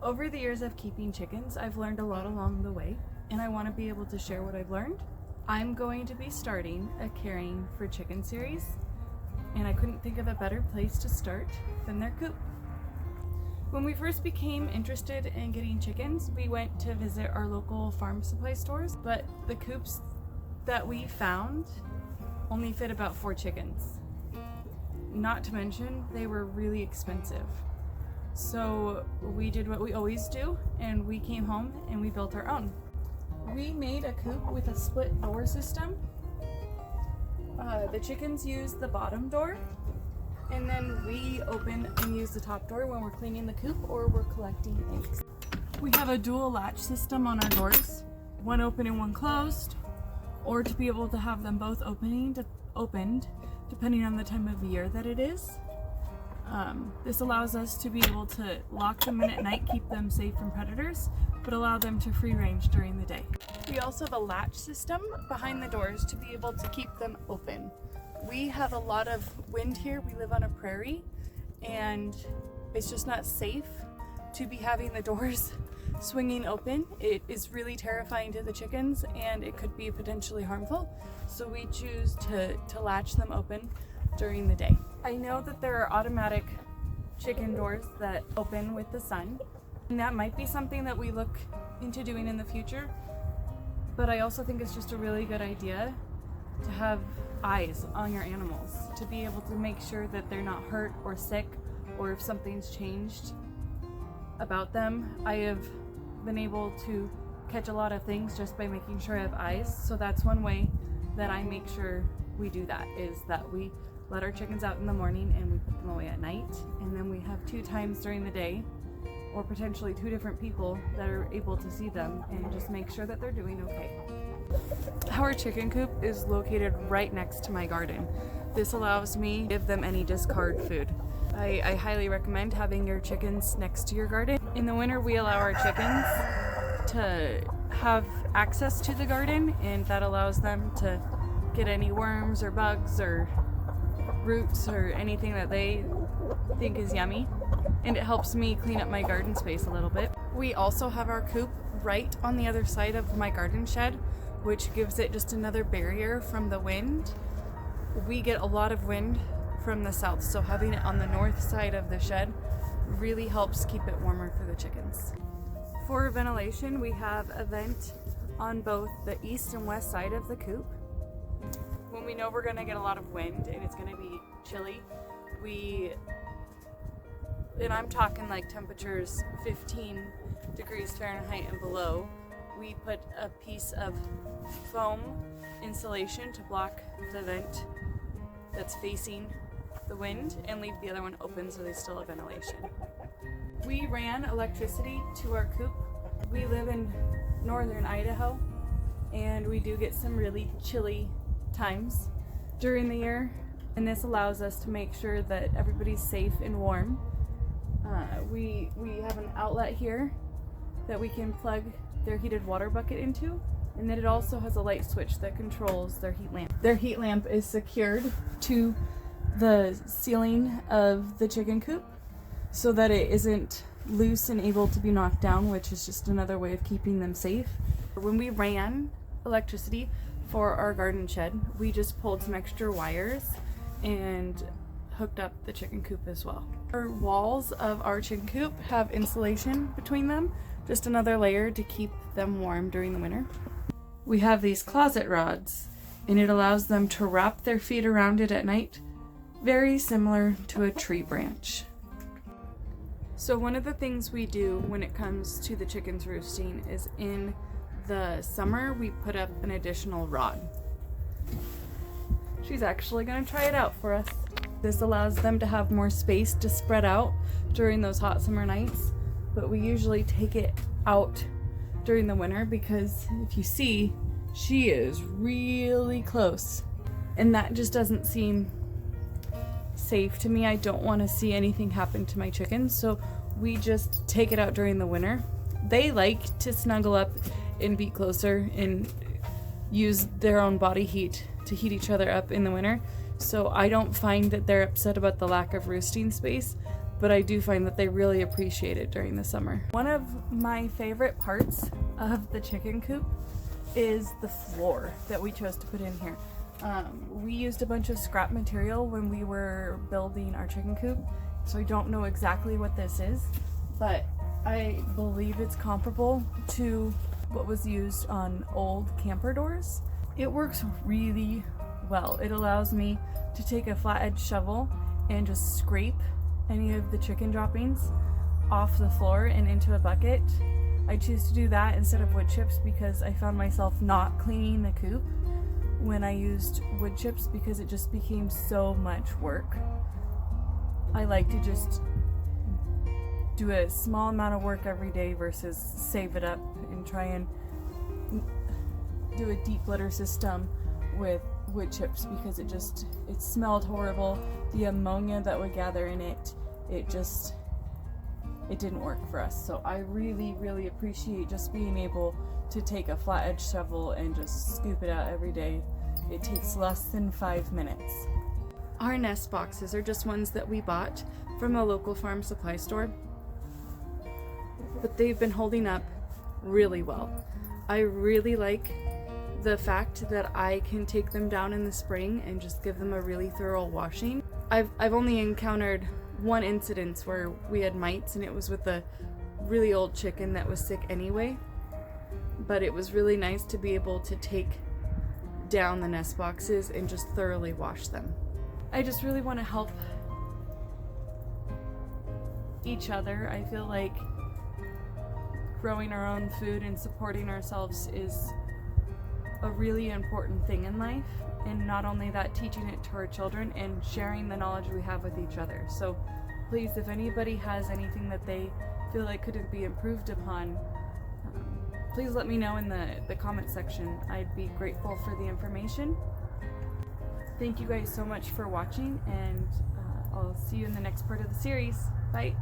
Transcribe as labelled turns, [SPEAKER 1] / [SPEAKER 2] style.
[SPEAKER 1] Over the years of keeping chickens, I've learned a lot along the way, and I want to be able to share what I've learned. I'm going to be starting a Caring for Chicken series, and I couldn't think of a better place to start than their coop. When we first became interested in getting chickens, we went to visit our local farm supply stores, but the coops that we found only fit about 4 chickens. Not to mention, they were really expensive. So we did what we always do, and we came home and we built our own. We made a coop with a split door system. The chickens use the bottom door, and then we open and use the top door when we're cleaning the coop or we're collecting eggs. We have a dual latch system on our doors, one open and one closed, or to be able to have them both opened depending on the time of year that it is. This allows us to be able to lock them in at night, keep them safe from predators, but allow them to free range during the day. We also have a latch system behind the doors to be able to keep them open. We have a lot of wind here. We live on a prairie, and it's just not safe to be having the doors swinging open. It is really terrifying to the chickens, and it could be potentially harmful. So we choose to latch them open during the day. I know that there are automatic chicken doors that open with the sun, and that might be something that we look into doing in the future, but I also think it's just a really good idea to have eyes on your animals, to be able to make sure that they're not hurt or sick, or if something's changed about them. I have been able to catch a lot of things just by making sure I have eyes, so that's one way that I make sure we do that, is that we let our chickens out in the morning and we put them away at night, and then we have 2 times during the day, or potentially 2 different people that are able to see them and just make sure that they're doing okay. Our chicken coop is located right next to my garden. This allows me to give them any discard food. I highly recommend having your chickens next to your garden. In the winter, we allow our chickens to have access to the garden, and that allows them to get any worms or bugs or roots or anything that they think is yummy, and it helps me clean up my garden space a little bit. We also have our coop right on the other side of my garden shed, which gives it just another barrier from the wind. We get a lot of wind from the south, so having it on the north side of the shed really helps keep it warmer for the chickens. For ventilation, we have a vent on both the east and west side of the coop. When we know we're going to get a lot of wind and it's going to be chilly, and I'm talking like temperatures 15 degrees Fahrenheit and below, we put a piece of foam insulation to block the vent that's facing the wind and leave the other one open so they still have ventilation. We ran electricity to our coop. We live in northern Idaho, and we do get some really chilly times during the year, and this allows us to make sure that everybody's safe and warm. We have an outlet here that we can plug their heated water bucket into, and then it also has a light switch that controls their heat lamp. Their heat lamp is secured to the ceiling of the chicken coop so that it isn't loose and able to be knocked down, which is just another way of keeping them safe. When we ran electricity for our garden shed, we just pulled some extra wires and hooked up the chicken coop as well. Our walls of our chicken coop have insulation between them, just another layer to keep them warm during the winter. We have these closet rods, and it allows them to wrap their feet around it at night, very similar to a tree branch. So one of the things we do when it comes to the chickens roosting is in the summer we put up an additional rod. She's actually going to try it out for us. This allows them to have more space to spread out during those hot summer nights, but we usually take it out during the winter because if you see, she is really close, and that just doesn't seem safe to me. I don't want to see anything happen to my chickens, so we just take it out during the winter. They like to snuggle up and be closer and use their own body heat to heat each other up in the winter, so I don't find that they're upset about the lack of roosting space. but I do find that they really appreciate it during the summer. One of my favorite parts of the chicken coop is the floor that we chose to put in here. We used a bunch of scrap material when we were building our chicken coop, so I don't know exactly what this is, but I believe it's comparable to what was used on old camper doors. It works really well. It allows me to take a flat edge shovel and just scrape any of the chicken droppings off the floor and into a bucket. I choose to do that instead of wood chips because I found myself not cleaning the coop when I used wood chips because it just became so much work. I like to just do a small amount of work every day versus save it up and try and do a deep litter system with wood chips because it smelled horrible. The ammonia that would gather in it didn't work for us. So I really appreciate just being able to take a flat edge shovel and just scoop it out every day. It takes less than 5 minutes. Our nest boxes are just ones that we bought from a local farm supply store, but they've been holding up really well. I really like the fact that I can take them down in the spring and just give them a really thorough washing. I've only encountered one incident where we had mites, and it was with a really old chicken that was sick anyway, but it was really nice to be able to take down the nest boxes and just thoroughly wash them. I just really want to help each other. I feel like growing our own food and supporting ourselves is a really important thing in life, and not only that, teaching it to our children and sharing the knowledge we have with each other. So please, if anybody has anything that they feel like could be improved upon, please let me know in the comment section. I'd be grateful for the information. Thank you guys so much for watching, and I'll see you in the next part of the series. Bye.